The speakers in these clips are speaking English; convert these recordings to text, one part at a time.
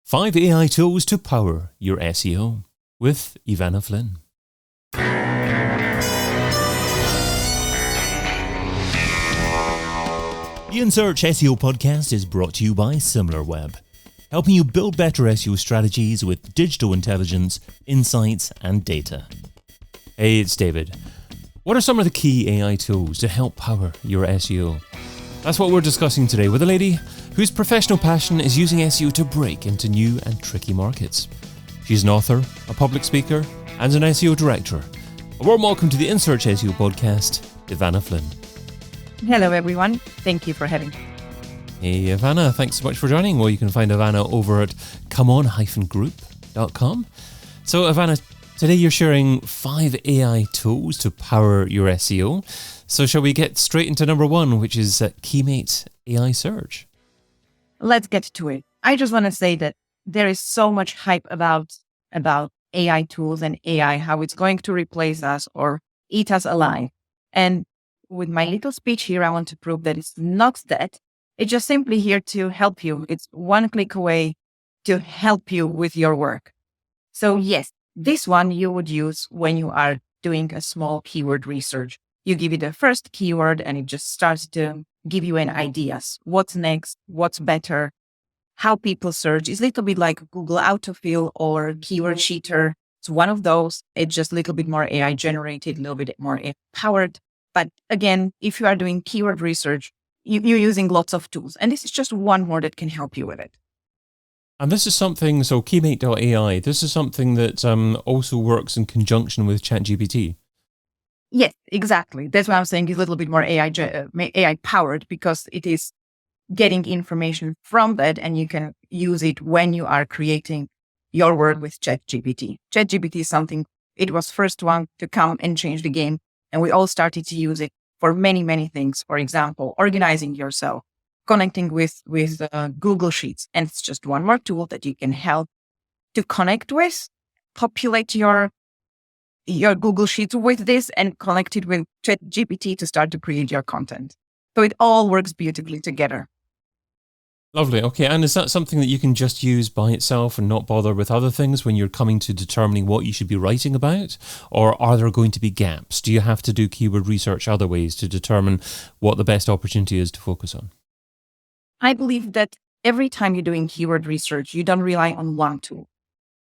5 AI Tools to Power Your SEO with Ivana Flynn. The In Search SEO podcast is brought to you by Similarweb, helping you build better SEO strategies with digital intelligence, insights, and data. Hey, it's David. What are some of the key AI tools to help power your SEO? That's what we're discussing today with a lady whose professional passion is using SEO to break into new and tricky markets. She's an author, a public speaker, and an SEO director. A warm welcome to the In Search SEO podcast, Ivana Flynn. Hello, everyone. Thank you for having me. Hey, Ivana. Thanks so much for joining. Well, you can find Ivana over at comeon-group.com. So, Ivana, today you're sharing 5 AI tools to power your SEO. So shall we get straight into number 1, which is Keymate AI Search? Let's get to it. I just want to say that there is so much hype about AI tools and AI, how it's going to replace us or eat us alive. And with my little speech here, I want to prove that it's not that. It's just simply here to help you. It's one click away to help you with your work. So yes, this one you would use when you are doing a small keyword research. You give it the first keyword and it just starts to give you an ideas. What's next? What's better? How people search. It's a little bit like Google autofill or keyword cheater. It's one of those. It's just a little bit more AI generated, a little bit more AI powered. But again, if you are doing keyword research, you're using lots of tools. And this is just one more that can help you with it. And this is something, so Keymate.ai, this is something that also works in conjunction with ChatGPT. Yes, exactly. That's why I'm saying it's a little bit more AI powered, because it is getting information from that and you can use it when you are creating your work with ChatGPT. ChatGPT is something, it was first one to come and change the game. And we all started to use it for many, many things. For example, organizing yourself, connecting with Google Sheets. And it's just one more tool that you can help to connect with, populate your Google Sheets with this and connect it with ChatGPT to start to create your content. So it all works beautifully together. Lovely. Okay. And is that something that you can just use by itself and not bother with other things when you're coming to determining what you should be writing about? Or are there going to be gaps? Do you have to do keyword research other ways to determine what the best opportunity is to focus on? I believe that every time you're doing keyword research, you don't rely on one tool.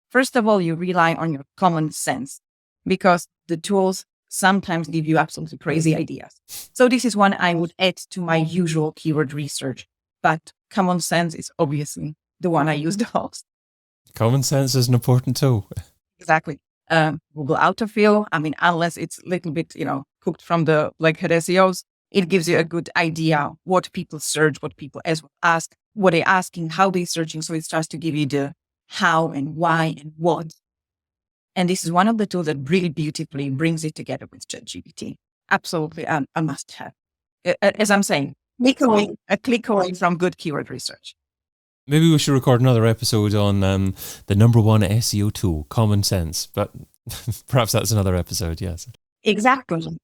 First of all, you rely on your common sense, because the tools sometimes give you absolutely crazy ideas. So this is one I would add to my usual keyword research. But common sense is obviously the one I use the most. Common sense is an important tool. Exactly. Google autofill, unless it's a little bit, cooked from the head SEOs, it gives you a good idea what people search, what people ask, what they're asking, how they're searching. So it starts to give you the how and why and what. And this is one of the tools that really beautifully brings it together with ChatGPT. Absolutely a must-have. As I'm saying, a click away from good keyword research. Maybe we should record another episode on the number 1 SEO tool, common sense. But perhaps that's another episode, yes. Exactly.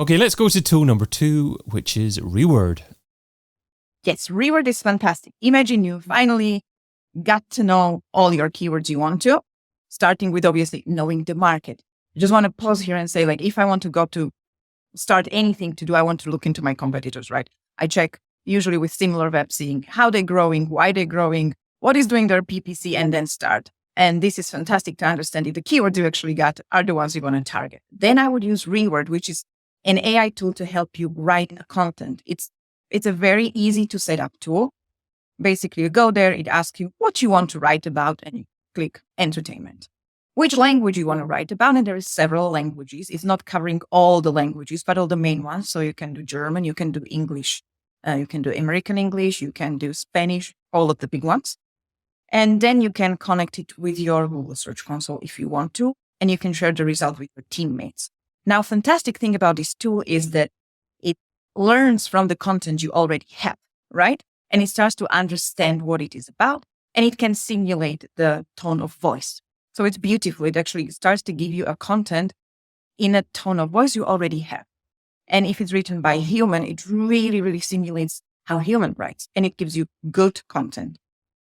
Okay, let's go to tool number 2, which is Reword. Yes, Reword is fantastic. Imagine you finally got to know all your keywords you want to, starting with obviously knowing the market. I just want to pause here and say, if I want to go to start anything to do, I want to look into my competitors, right? I check usually with Similarweb, seeing how they're growing, why they're growing, what is doing their PPC, and then start. And this is fantastic to understand if the keywords you actually got are the ones you want to target. Then I would use Reword, which is an AI tool to help you write a content. It's a very easy to set up tool. Basically, you go there, it asks you what you want to write about, and you click entertainment. Which language you want to write about, and there is several languages. It's not covering all the languages, but all the main ones. So you can do German, you can do English, you can do American English, you can do Spanish, all of the big ones. And then you can connect it with your Google Search Console if you want to, and you can share the result with your teammates. Now, fantastic thing about this tool is that it learns from the content you already have, right? And it starts to understand what it is about, and it can simulate the tone of voice. So it's beautiful. It actually starts to give you a content in a tone of voice you already have. And if it's written by a human, it really, really simulates how human writes, and it gives you good content.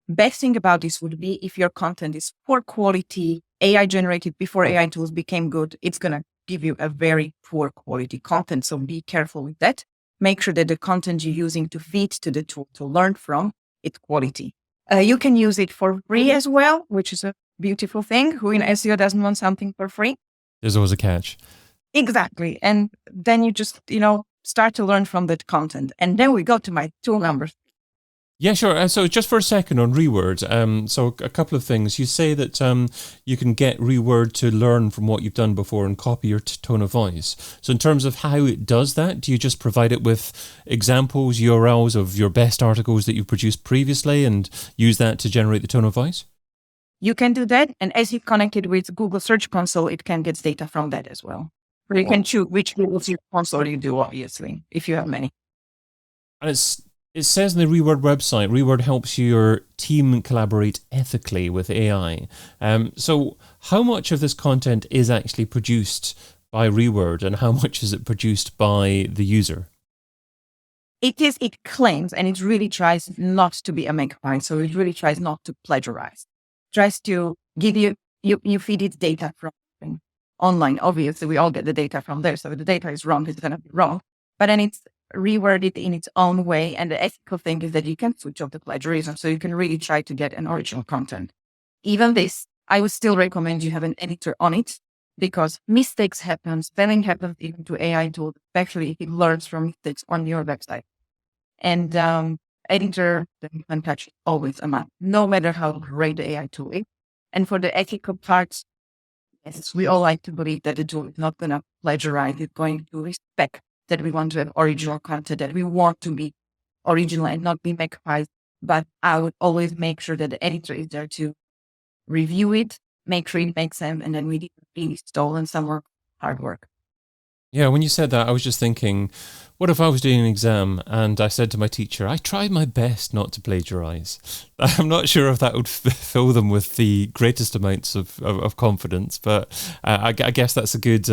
Best thing about this would be if your content is poor quality, AI generated before AI tools became good, it's going to give you a very poor quality content. So be careful with that. Make sure that the content you're using to feed to the tool to learn from, it's quality. You can use it for free as well, which is a beautiful thing. Who in SEO doesn't want something for free? There's always a catch. Exactly. And then you just, start to learn from that content. And then we go to my tool number. Yeah, sure. So just for a second on Reword, so a couple of things. You say that you can get Reword to learn from what you've done before and copy your tone of voice. So in terms of how it does that, do you just provide it with examples, URLs of your best articles that you've produced previously and use that to generate the tone of voice? You can do that. And as you connect it with Google Search Console, it can get data from that as well. Or you can choose which Google Search Console you do, obviously, if you have many. And it says in the Reword website, Reword helps your team collaborate ethically with AI. So how much of this content is actually produced by Reword and how much is it produced by the user? It claims, and it really tries not to be a magpie. So it really tries not to plagiarize. Tries to give you feed it data from online. Obviously, we all get the data from there. So if the data is wrong, it's going to be wrong. But then it's reworded in its own way. And the ethical thing is that you can switch off the plagiarism. So you can really try to get an original content. Even this, I would still recommend you have an editor on it because mistakes happen, spelling happens even to AI tools, especially if it learns from mistakes on your website. And editor that you can touch is always a must, no matter how great the AI tool is. And for the ethical parts, yes, we all like to believe that the tool is not going to plagiarize. It's going to respect that we want to have original content, that we want to be original and not be magpies. But I would always make sure that the editor is there to review it, make sure it makes sense, and then we didn't really stolen some work, hard work. Yeah, when you said that, I was just thinking, what if I was doing an exam and I said to my teacher, I tried my best not to plagiarize? I'm not sure if that would fill them with the greatest amounts of confidence, but I guess that's a good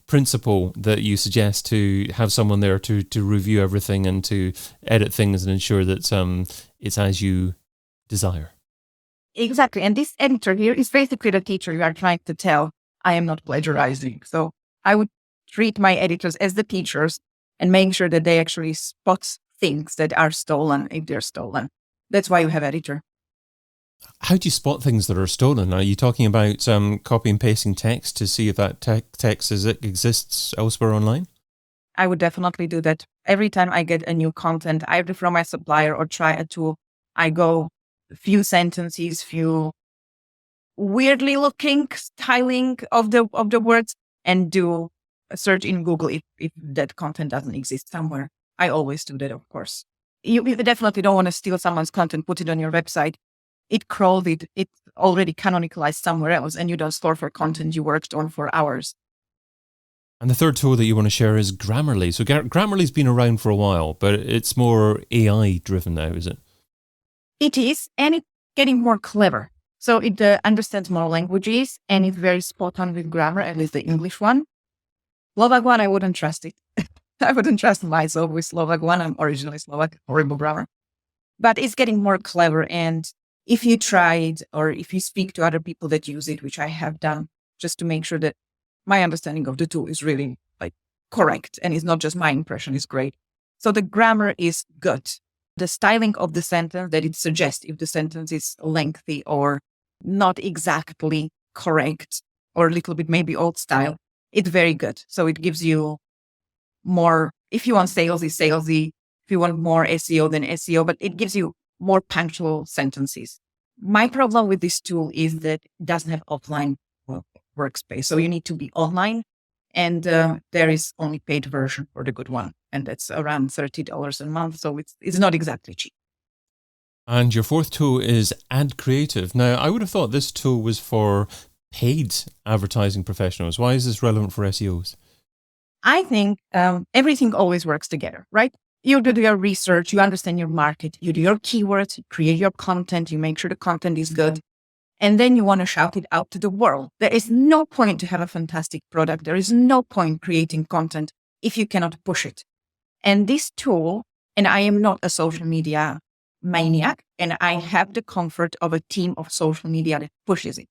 principle that you suggest, to have someone there to review everything and to edit things and ensure that it's as you desire. Exactly. And this editor here is basically the teacher you are trying to tell, I am not plagiarizing. So I would treat my editors as the teachers and make sure that they actually spot things that are stolen if they're stolen. That's why you have editor. How do you spot things that are stolen? Are you talking about copy and pasting text to see if that text exists elsewhere online? I would definitely do that. Every time I get a new content, either from my supplier or try a tool, I go a few sentences, few weirdly looking styling of the words and do a search in Google if that content doesn't exist somewhere. I always do that, of course. You definitely don't want to steal someone's content, put it on your website. It crawled it. It's already canonicalized somewhere else, and you don't store for content you worked on for hours. And the third tool that you want to share is Grammarly. So Grammarly's been around for a while, but it's more AI driven now, is it? It is, and it's getting more clever. So it understands more languages, and it's very spot on with grammar, at least the English one. Slovak one, I wouldn't trust it. I wouldn't trust myself with Slovak one. I'm originally Slovak, horrible grammar. But it's getting more clever. And if you try it, or if you speak to other people that use it, which I have done, just to make sure that my understanding of the tool is really correct and it's not just my impression, is great. So the grammar is good. The styling of the sentence that it suggests, if the sentence is lengthy or not exactly correct or a little bit maybe old style, it's very good. So it gives you more, if you want salesy, if you want more SEO than SEO, but it gives you more punctual sentences. My problem with this tool is that it doesn't have offline workspace. So you need to be online, and there is only paid version for the good one. And that's around $30 a month. So it's not exactly cheap. And your fourth tool is Ad Creative. Now, I would have thought this tool was for paid advertising professionals. Why is this relevant for SEOs? I think everything always works together, right? You do your research, you understand your market, you do your keywords, you create your content, you make sure the content is good, and then you want to shout it out to the world. There is no point to have a fantastic product. There is no point creating content if you cannot push it. And this tool, and I am not a social media maniac and I have the comfort of a team of social media that pushes it.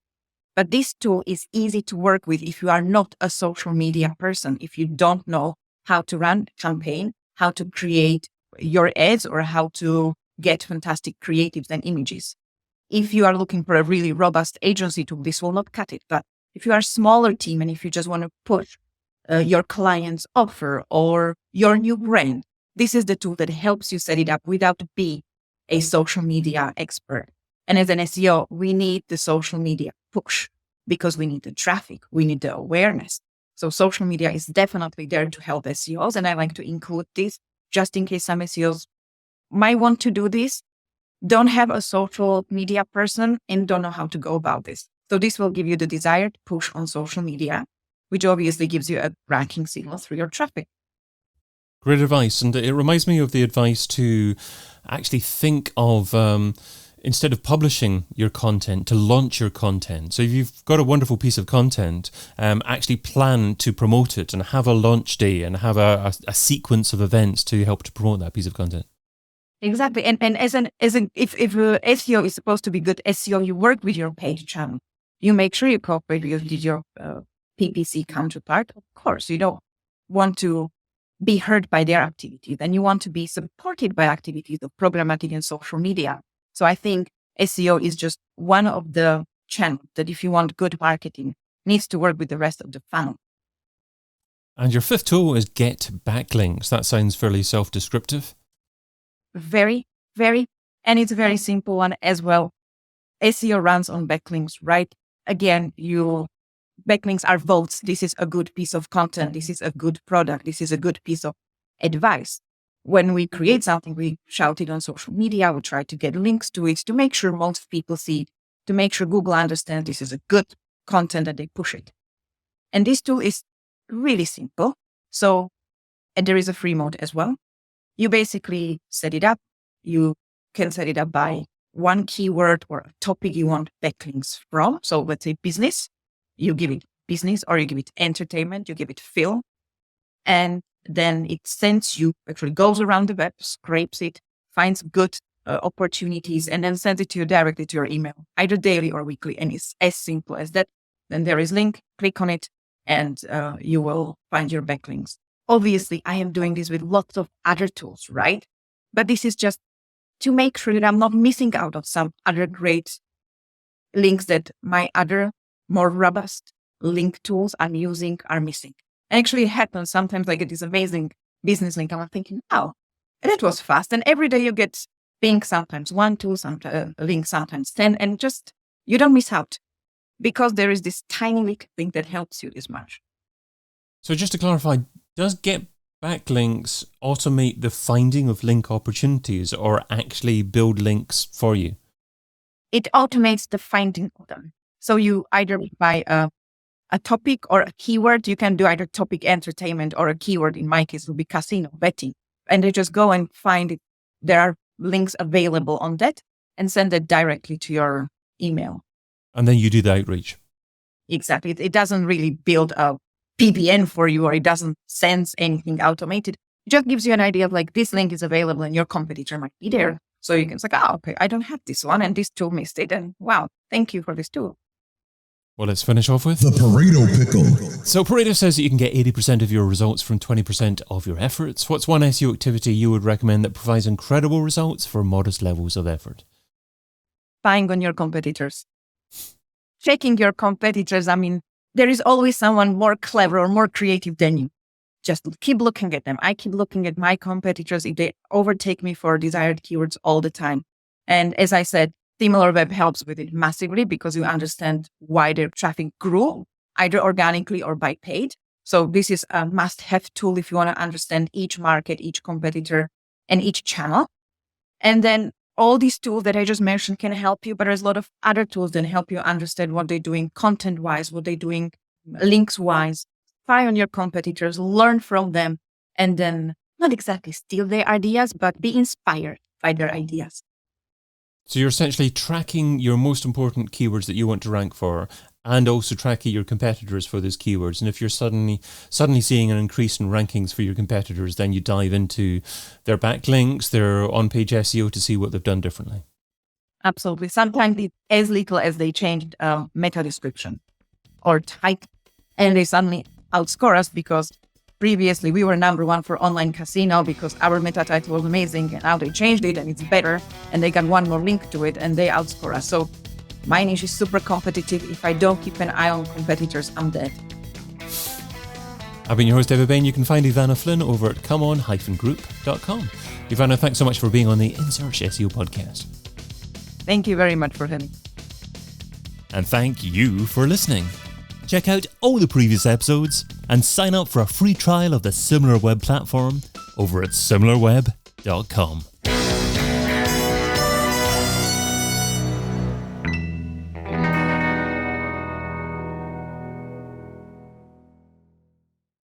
But this tool is easy to work with if you are not a social media person, if you don't know how to run a campaign, how to create your ads, or how to get fantastic creatives and images. If you are looking for a really robust agency tool, this will not cut it. But if you are a smaller team and if you just want to push your client's offer or your new brand, this is the tool that helps you set it up without being a social media expert. And as an SEO, we need the social media push because we need the traffic, we need the awareness. So social media is definitely there to help SEOs. And I like to include this just in case some SEOs might want to do this, don't have a social media person and don't know how to go about this. So this will give you the desired push on social media, which obviously gives you a ranking signal through your traffic. Great advice. And it reminds me of the advice to actually think of, instead of publishing your content, to launch your content. So if you've got a wonderful piece of content, actually plan to promote it and have a launch day and have a sequence of events to help to promote that piece of content. Exactly. And if SEO is supposed to be good SEO, you work with your paid channel. You make sure you cooperate with your PPC counterpart. Of course, you don't want to be heard by their activities, and you want to be supported by activities of programmatic and social media. So I think SEO is just one of the channels that, if you want good marketing, needs to work with the rest of the funnel. And your fifth tool is get backlinks. That sounds fairly self-descriptive. Very, very, and it's a very simple one as well. SEO runs on backlinks, right? Again, backlinks are votes. This is a good piece of content. This is a good product. This is a good piece of advice. When we create something, we shout it on social media. We try to get links to it to make sure most people see it, to make sure Google understands this is a good content and they push it. And this tool is really simple. So, and there is a free mode as well. You basically set it up. You can set it up by one keyword or a topic you want backlinks from. So let's say business, you give it business, or you give it entertainment, you give it film. And then it actually goes around the web, scrapes it, finds good opportunities, and then sends it to you directly to your email, either daily or weekly. And it's as simple as that. Then there is a link, click on it, and you will find your backlinks. Obviously, I am doing this with lots of other tools, right? But this is just to make sure that I'm not missing out on some other great links that my other more robust link tools I'm using are missing. Actually, it happens sometimes. I get this amazing business link, and I'm thinking, oh, that was fast. And every day you get ping, sometimes 1, 2, sometimes link, sometimes 10, and just you don't miss out because there is this tiny little thing that helps you this much. So just to clarify, does get backlinks automate the finding of link opportunities or actually build links for you? It automates the finding of them. So you either by a topic or a keyword, you can do either topic entertainment or a keyword. In my case, will be casino betting. And they just go and find it. There are links available on that and send it directly to your email. And then you do the outreach. Exactly. It doesn't really build a PBN for you, or it doesn't sense anything automated. It just gives you an idea of like, this link is available and your competitor might be there. So you can say, okay, I don't have this one and this tool missed it. And wow, thank you for this tool. Well, let's finish off with the Pareto Pickle. So Pareto says that you can get 80% of your results from 20% of your efforts. What's one SEO activity you would recommend that provides incredible results for modest levels of effort? Spying on your competitors. Checking your competitors. I mean, there is always someone more clever or more creative than you. Just keep looking at them. I keep looking at my competitors if they overtake me for desired keywords all the time. And as I said, Similarweb helps with it massively because you understand why their traffic grew, either organically or by paid. So this is a must-have tool if you want to understand each market, each competitor, and each channel. And then all these tools that I just mentioned can help you, but there's a lot of other tools that help you understand what they're doing content-wise, what they're doing links-wise. Spy on your competitors, learn from them, and then not exactly steal their ideas, but be inspired by their ideas. So you're essentially tracking your most important keywords that you want to rank for and also tracking your competitors for those keywords. And if you're suddenly seeing an increase in rankings for your competitors, then you dive into their backlinks, their on-page SEO to see what they've done differently. Absolutely. Sometimes it's as little as they changed meta description or type, and they suddenly outscore us because previously we were number one for online casino because our meta title was amazing, and now they changed it and it's better, and they got one more link to it and they outscore us. So my niche is super competitive. If I don't keep an eye on competitors, I'm dead. I've been your host, David Bain. You can find Ivana Flynn over at comeon-group.com. Ivana, thanks so much for being on the In Search SEO podcast. Thank you very much for having me. And thank you for listening. Check out all the previous episodes and sign up for a free trial of the Similarweb platform over at Similarweb.com.